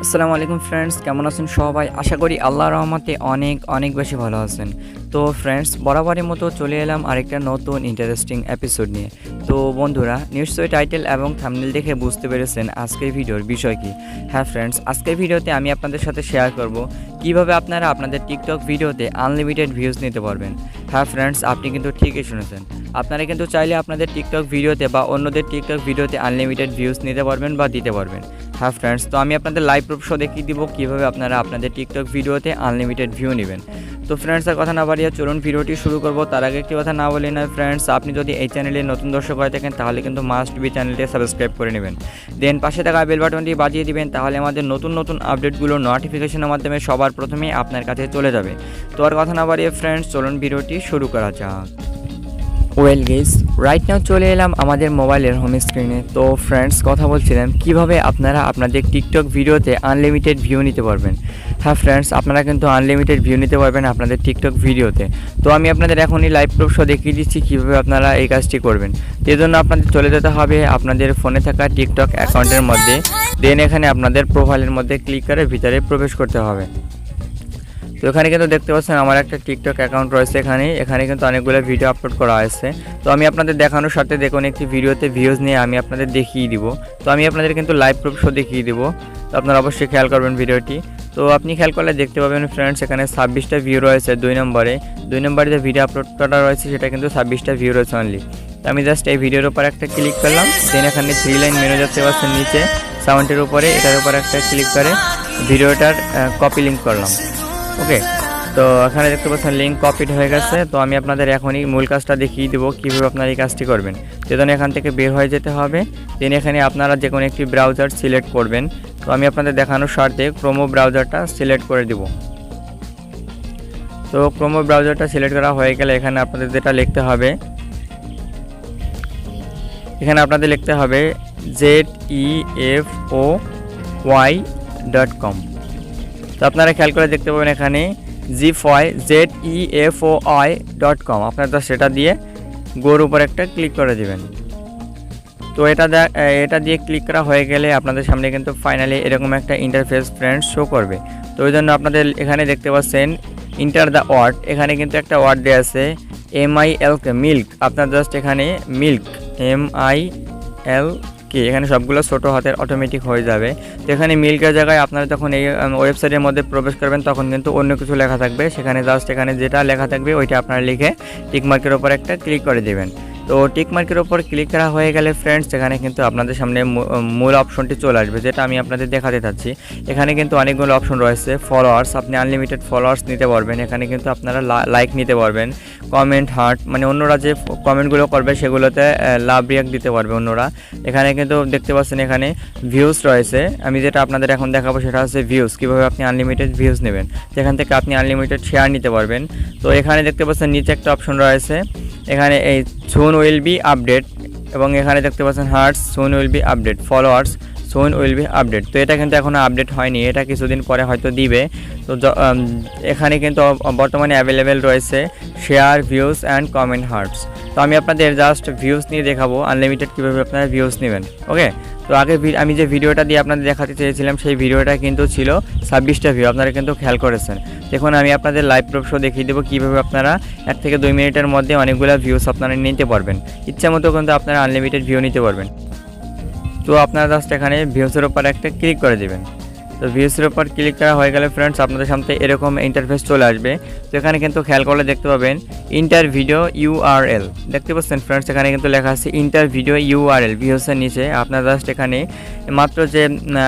আসসালামু আলাইকুম ফ্রেন্ডস, কেমন আছেন সবাই? আশা করি আল্লাহর রহমতে অনেক বেশি ভালো আছেন। তো ফ্রেন্ডস, বরাবরের মতো চলে এলাম আরেকটা নতুন ইন্টারেস্টিং এপিসোড নিয়ে। তো বন্ধুরা, নিশ্চয়ই টাইটেল এবং থাম্বনেল দেখে বুঝতে পেরেছেন আজকের ভিডিওর বিষয় কি। হ্যাঁ ফ্রেন্ডস, আজকের ভিডিওতে আমি আপনাদের সাথে শেয়ার করব কিভাবে আপনারা আপনাদের টিকটক ভিডিওতে আনলিমিটেড ভিউজ নিতে পারবেন। হ্যাঁ ফ্রেন্ডস, আপনি কিন্তু ঠিকই শুনেছেন। আপনারা কিন্তু চাইলে আপনাদের টিকটক ভিডিওতে বা অন্যদের টিকটক ভিডিওতে আনলিমিটেড ভিউজ নিতে পারবেন বা দিতে পারবেন। হ্যাঁ ফ্রেন্ডস, তো আমি আপনাদের লাইভ প্রুফ শো দেখিয়ে দিব কীভাবে আপনারা আপনাদের টিকটক ভিডিওতে আনলিমিটেড ভিউ নেবেন। তো ফ্রেন্ডস, আর কথা না বাড়িয়ে চলুন ভিডিওটি শুরু করব। তার আগে একটি কথা না বলি না ফ্রেন্ডস, আপনি যদি এই চ্যানেলে নতুন দর্শক হয়ে থাকেন তাহলে কিন্তু মাস্ট বি চ্যানেলটি সাবস্ক্রাইব করে নেবেন। দেন পাশে থাকা বেল বাটনটি বাজিয়ে দিবেন, তাহলে আমাদের নতুন আপডেটগুলো নোটিফিকেশনের মাধ্যমে সবার প্রথমেই আপনার কাছে চলে যাবে। তো আর কথা না বাড়িয়ে ফ্রেন্ডস, চলুন ভিডিওটি শুরু করা যাক। ওয়েল গেস, রাইট নাও চলে এলাম আমাদের মোবাইলের হোম স্ক্রিনে। তো ফ্রেন্ডস, কথা বলছিলাম কিভাবে আপনারা আপনাদের টিকটক ভিডিওতে আনলিমিটেড ভিউ নিতে পারবেন। হ্যাঁ ফ্রেন্ডস, আপনারা কিন্তু আনলিমিটেড ভিউ নিতে পারবেন আপনাদের টিকটক ভিডিওতে। তো আমি আপনাদের এখনই লাইভ প্রুফ শো দেখিয়ে দিচ্ছি কীভাবে আপনারা এই কাজটি করবেন। এর জন্য আপনাদের চলে যেতে হবে আপনাদের ফোনে থাকা টিকটক অ্যাকাউন্টের মধ্যে। দেন এখানে আপনাদের প্রোফাইলের মধ্যে ক্লিক করে ভিতরে প্রবেশ করতে হবে। তো এখানে কিন্তু দেখতে পাচ্ছেন আমার একটা টিকটক অ্যাকাউন্ট রয়েছে। এখানে কিন্তু অনেকগুলো ভিডিও আপলোড করা হয়েছে। তো আমি আপনাদের দেখানোর সাথে দেখুন একটি ভিডিওতে ভিউজ নিয়ে আমি আপনাদের দেখিয়ে দিব। তো আমি আপনাদের কিন্তু লাইভ প্রুফ শো দেখিয়ে দিব। তো আপনারা অবশ্যই খেয়াল করবেন ভিডিওটি। তো আপনি খেয়াল করলে দেখতে পাবেন ফ্রেন্ডস, এখানে 26টা ভিউ রয়েছে। দুই নম্বরে যে ভিডিও আপলোড করা রয়েছে সেটা কিন্তু 26টা ভিউ রয়েছে অনলি। তো আমি জাস্ট এই ভিডিওর উপর একটা ক্লিক করলাম। দেন এখানে 3 লাইন মেনু দেখতে পাচ্ছেন নিচে সাউন্ডের উপরে, এটার উপর একটা ক্লিক করে ভিডিওটার কপি লিঙ্ক করলাম। ওকে, তো এখানে দেখতে পাচ্ছেন লিঙ্ক কপিড হয়ে গেছে। তো আমি আপনাদের এখনই মূল কাজটা দেখিয়ে দেবো কীভাবে আপনারা এই কাজটি করবেন। সেজন্য এখান থেকে বের হয়ে যেতে হবে। দেন এখানে আপনারা যে কোনো একটি ব্রাউজার সিলেক্ট করবেন। তো আমি আপনাদের দেখানোর স্বার্থে ক্রোমো ব্রাউজারটা সিলেক্ট করে দিব। তো ক্রোমো ব্রাউজারটা সিলেক্ট করা হয়ে গেলে এখানে আপনাদের যেটা লিখতে হবে, 𝑧𝑒𝑓𝑜𝑦.com। তো আপনারা খেয়াল করে দেখতে পাবেন এখানে 𝑧𝑒𝑓𝑜𝐼.com। আপনারা সেটা দিয়ে গোর উপর একটা ক্লিক করে দিবেন। তো এটা দিয়ে ক্লিক করা হয়ে গেলে আপনাদের সামনে কিন্তু ফাইনালি এরকম একটা ইন্টারফেস ফ্রেন্ডস শো করবে। তো ওই জন্য আপনাদের এখানে দেখতে পাচ্ছেন ইন্টার দ্য ওয়ার্ড, এখানে কিন্তু একটা ওয়ার্ড দেওয়া আছে MILK মিল্ক। আপনার জাস্ট এখানে মিল্ক MILK, এখানে সবগুলো ছোটো হাতের অটোমেটিক হয়ে যাবে। তো এখানে মিল্কের জায়গায় আপনারা যখন এই ওয়েবসাইটের মধ্যে প্রবেশ করবেন তখন কিন্তু অন্য কিছু লেখা থাকবে। সেখানে জাস্ট এখানে যেটা লেখা থাকবে ওইটা আপনারা লিখে টিকমার্কের ওপর একটা ক্লিক করে দেবেন। তো টিকমার্কের ওপর ক্লিক করা হয়ে গেলে ফ্রেন্ডস, এখানে কিন্তু আপনাদের সামনে মূল অপশনটি চলে আসবে, যেটা আমি আপনাদের দেখাতে চাচ্ছি। এখানে কিন্তু অনেকগুলো অপশন রয়েছে। ফলোয়ার্স, আপনি আনলিমিটেড ফলোয়ার্স নিতে পারবেন। এখানে কিন্তু আপনারা লাইক নিতে পারবেন, কমেন্ট, হার্ট, মানে অন্যরা যে কমেন্টগুলো করবে সেগুলোতে লাভ রিয়াক্ট দিতে পারবে অন্যরা। এখানে কিন্তু দেখতে পাচ্ছেন এখানে ভিউজ রয়েছে। আমি যেটা আপনাদের এখন দেখাবো সেটা হচ্ছে ভিউজ, কীভাবে আপনি আনলিমিটেড ভিউজ নেবেন। সেখান থেকে আপনি আনলিমিটেড শেয়ার নিতে পারবেন। তো এখানে দেখতে পাচ্ছেন নিচে একটা অপশন রয়েছে, এখানে এই সুন উইল বি আপডেট, এবং এখানে দেখতে পাচ্ছেন hearts soon will be update, followers soon will be update. তো এটা কিন্তু এখনও আপডেট হয়নি, এটা কিছুদিন পরে হয়তো দিবে। তো এখানে কিন্তু বর্তমানে অ্যাভেলেবেল রয়েছে share, views and comment, hearts. তো আমি আপনাদের জাস্ট ভিউজ নিয়ে দেখাবো আনলিমিটেড কীভাবে আপনারা ভিউজ নেবেন। ওকে, তো আগে আমি যে ভিডিওটা দিয়ে আপনাদের দেখাতে চেয়েছিলাম সেই ভিডিওটা কিন্তু ছিল 26টা ভিউ, আপনারা কিন্তু খেয়াল করেছেন। দেখুন আমি আপনাদের লাইভ প্রুফ শো দেখিয়ে দেবো কীভাবে আপনারা 1 থেকে 2 মিনিটের মধ্যে অনেকগুলো ভিউজ আপনারা নিতে পারবেন। ইচ্ছা মতো কিন্তু আপনারা আনলিমিটেড ভিউ নিতে পারবেন। তো আপনারা জাস্ট এখানে ভিউজের ওপর একটা ক্লিক করে দেবেন। তো ভিউজের ওপর ক্লিক করা হয়ে গেলে ফ্রেন্ডস, আপনাদের সামনে এরকম ইন্টারফেস চলে আসবে। তো এখানে কিন্তু খেয়াল করলে দেখতে পাবেন ইন্টার ভিডিও URL, দেখতে পাচ্ছেন ফ্রেন্ডস, এখানে কিন্তু লেখা আছে ইন্টার ভিডিও URL ভিউজের নিচে। আপনারা জাস্ট এখানে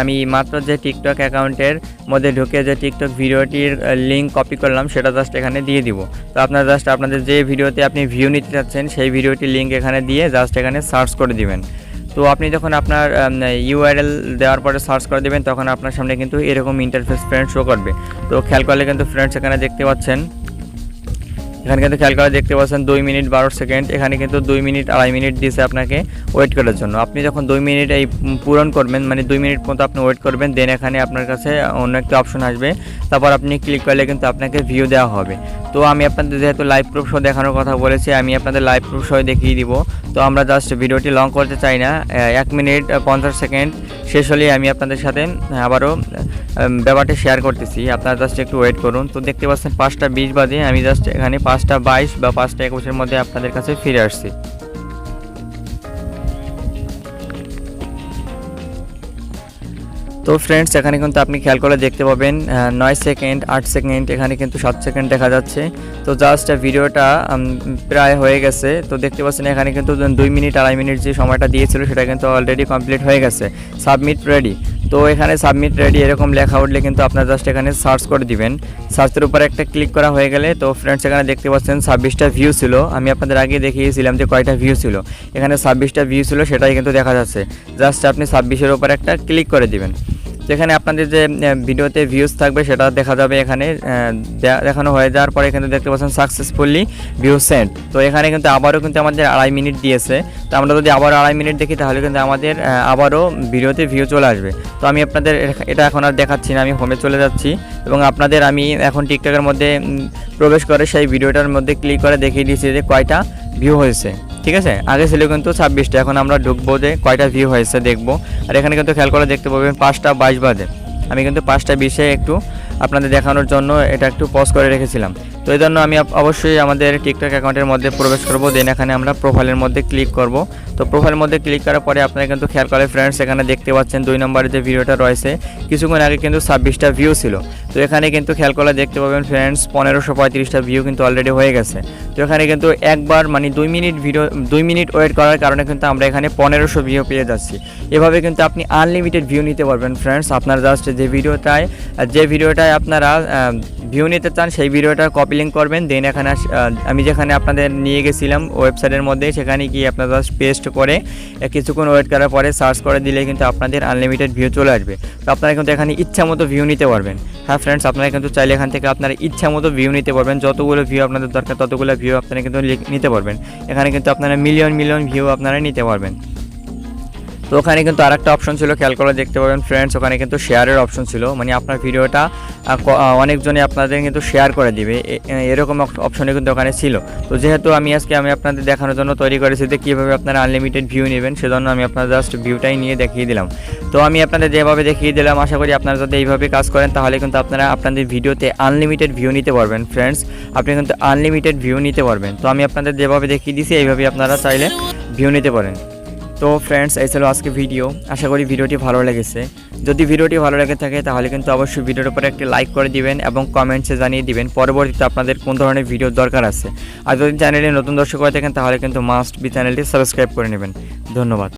আমি মাত্র যে টিকটক অ্যাকাউন্টের মধ্যে ঢুকে যে টিকটক ভিডিওটির লিঙ্ক কপি করলাম সেটা জাস্ট এখানে দিয়ে দিব। তো আপনারা জাস্ট আপনাদের যে ভিডিওতে আপনি ভিউ নিতে চাচ্ছেন সেই ভিডিওটির লিঙ্ক এখানে দিয়ে জাস্ট এখানে সার্চ করে দিবেন। তো আপনি যখন আপনার URL দেওয়ার পরে সার্চ করে দেবেন তখন আপনার সামনে কিন্তু এরকম ইন্টারফেস ফ্রেন্ডস শো করবে। তো খেয়াল করলে কিন্তু ফ্রেন্ডস এখানে দেখতে পাচ্ছেন, এখানে কিন্তু খেয়াল করে দেখতে পাচ্ছেন 2 মিনিট 12 সেকেন্ড। এখানে কিন্তু 2 মিনিট 2.5 মিনিট দিয়েছে আপনাকে ওয়েট করার জন্য। আপনি যখন 2 মিনিট এই পূরণ করবেন, মানে 2 মিনিট মতো আপনি ওয়েট করবেন, দেন এখানে আপনার কাছে অন্য একটা অপশন আসবে, তারপর আপনি ক্লিক করলে কিন্তু আপনাকে ভিউ দেওয়া হবে। তো আমি আপনাদের যেহেতু লাইভ প্রুফ শো দেখানোর কথা বলেছি, আমি আপনাদের লাইভ প্রুফ শো দেখিয়ে দিব। তো আমরা জাস্ট ভিডিওটি লং করতে চাই না, 1 মিনিট 50 সেকেন্ড শেষ হলেই আমি আপনাদের সাথে আবারও ব্যাপারটা শেয়ার করতেছি, আপনারা জাস্ট একটু ওয়েট করুন। তো দেখতে পাচ্ছেন 5টা 20 বাজে আমি জাস্ট এখানে 5টা 22 বা 5টা 21-এর মধ্যে আপনাদের কাছে ফিরে আসছি। তো ফ্রেন্ডস এখানে কিন্তু আপনি খেয়াল করে দেখতে পাবেন 9 সেকেন্ড 8 সেকেন্ড, এখানে কিন্তু 7 সেকেন্ড দেখা যাচ্ছে। তো জাস্ট ভিডিওটা প্রায় হয়ে গেছে। তো দেখতে পাচ্ছেন এখানে কিন্তু 2 মিনিট 2.5 মিনিট যে সময়টা দিয়েছিল সেটা কিন্তু অলরেডি কমপ্লিট হয়ে গেছে। Submit ready. তো এখানে সাবমিট রেডি এরকম লেখা উঠলে কিন্তু আপনার জাস্ট এখানে সার্চ করে দিবেন। সার্চের উপর একটা ক্লিক করা হয়ে গেলে তো ফ্রেন্ডস এখানে দেখতে পাচ্ছেন 26টা ভিউ ছিল। আমি আপনাদের আগে দেখিয়েছিলাম যে কয়টা ভিউ ছিল, এখানে 26টা ভিউ ছিল সেটাই কিন্তু দেখা যাচ্ছে। জাস্ট আপনি 26-এর উপর একটা ক্লিক করে দিবেন। যেখানে আপনাদের যে ভিডিওতে ভিউজ থাকবে সেটা দেখা যাবে। এখানে দেখানো হয়ে যাওয়ার পরে এখানে দেখতে পাচ্ছেন সাকসেসফুলি ভিউ সেন্ট। তো এখানে কিন্তু আবারও কিন্তু আমাদের 2.5 মিনিট দিয়েছে। তো আমরা যদি আবার 2.5 মিনিট দেখি তাহলে কিন্তু আমাদের আবারও ভিডিওতে ভিউ চলে আসবে। তো আমি আপনাদের এটা এখন আর দেখাচ্ছি না, আমি হোমে চলে যাচ্ছি এবং আপনাদের আমি এখন টিকটকের মধ্যে প্রবেশ করে সেই ভিডিওটার মধ্যে ক্লিক করে দেখিয়ে দিয়েছি যে কয়টা ভিউ হয়েছে। ঠিক আছে, আগে ছিল কিন্তু 26টা, এখন আমরা ঢুকবো যে কয়টা ভিউ হয়েছে দেখবো। আর এখানে কিন্তু খেয়াল করে দেখতে পাবেন 5টা 22 বাজে। আমি কিন্তু 5টা 20-এ একটু আপনাদের দেখানোর জন্য এটা একটু পজ করে রেখেছিলাম। তো এই জন্য আমি অবশ্যই আমাদের টিকটক অ্যাকাউন্টের মধ্যে প্রবেশ করব, দেন এখানে আমরা প্রোফাইলের মধ্যে ক্লিক করব। তো প্রোফাইলের মধ্যে ক্লিক করার পরে আপনারা কিন্তু খেয়াল করে ফ্রেন্ডস এখানে দেখতে পাচ্ছেন 2 নম্বরে যে ভিডিওটা রয়েছে কিছুক্ষণ আগে কিন্তু 26টা ভিউ ছিল। তো এখানে কিন্তু খেয়াল করে দেখতে পাবেন ফ্রেন্ডস 1535টা ভিউ কিন্তু অলরেডি হয়ে গেছে। তো এখানে কিন্তু একবার মানে 2 মিনিট ওয়েট করার কারণে কিন্তু আমরা এখানে 1500 ভিউ পেয়ে যাচ্ছি। এভাবে কিন্তু আপনি আনলিমিটেড ভিউ নিতে পারবেন ফ্রেন্ডস। আপনারা জাস্ট যে ভিডিওটায় আপনারা ভিউ নিতে চান সেই ভিডিওটা কপি লিঙ্ক করবেন, দেন এখানে আমি যেখানে আপনাদের নিয়ে গেছিলাম ওয়েবসাইটের মধ্যে সেখানে গিয়ে আপনারা জাস্ট পেস্ট করে কিছুক্ষণ ওয়েট করার পরে সার্চ করে দিলে কিন্তু আপনাদের আনলিমিটেড ভিউ চলে আসবে। তো আপনারা কিন্তু এখানে ইচ্ছা মতো ভিউ নিতে পারবেন। হ্যাঁ ফ্রেন্ডস, আপনারা কিন্তু চাইলে এখান থেকে আপনারা ইচ্ছা মতো ভিউ নিতে পারবেন, যতগুলো ভিউ আপনাদের দরকার ততগুলো ভিউ আপনারা কিন্তু নিতে পারবেন। এখানে কিন্তু আপনারা মিলিয়ন ভিউ আপনারা নিতে পারবেন। তো ওখানে কিন্তু আরেকটা অপশন ছিল, খেয়াল করে দেখতে পাবেন ফ্রেন্ডস, ওখানে কিন্তু শেয়ারের অপশন ছিল, মানে আপনার ভিডিওটা অনেকজনে আপনাদের কিন্তু শেয়ার করে দিবে, এরকম অপশনে কিন্তু ওখানে ছিল। তো যেহেতু আমি আপনাদের দেখানোর জন্য তৈরি করেছি যে কীভাবে আপনারা আনলিমিটেড ভিউ নেবেন, সেজন্য আমি আপনাদের জাস্ট ভিউটাই নিয়ে দেখিয়ে দিলাম। তো আমি আপনাদের যেভাবে দেখিয়ে দিলাম আশা করি আপনারা যদি এইভাবে কাজ করেন তাহলে কিন্তু আপনারা আপনাদের ভিডিওতে আনলিমিটেড ভিউ নিতে পারবেন ফ্রেন্ডস। আপনি কিন্তু আনলিমিটেড ভিউ নিতে পারবেন। তো আমি আপনাদের যেভাবে দেখিয়ে দিয়েছি এইভাবে আপনারা চাইলে ভিউ নিতে পারেন। তো ফ্রেন্ডস এই ছিল আজকে ভিডিও, আশা করি ভিডিওটি ভালো লেগেছে। যদি ভিডিওটি ভালো লেগে থাকে তাহলে কিন্তু অবশ্যই ভিডিওর উপরে একটি লাইক করে দিবেন এবং কমেন্টসে জানিয়ে দিবেন পরবর্তীতে আপনাদের কোন ধরনের ভিডিও দরকার আছে। আর যদি চ্যানেলে নতুন দর্শক হয়ে থাকেন তাহলে কিন্তু মাস্ট বি চ্যানেলটি সাবস্ক্রাইব করে নেবেন। ধন্যবাদ।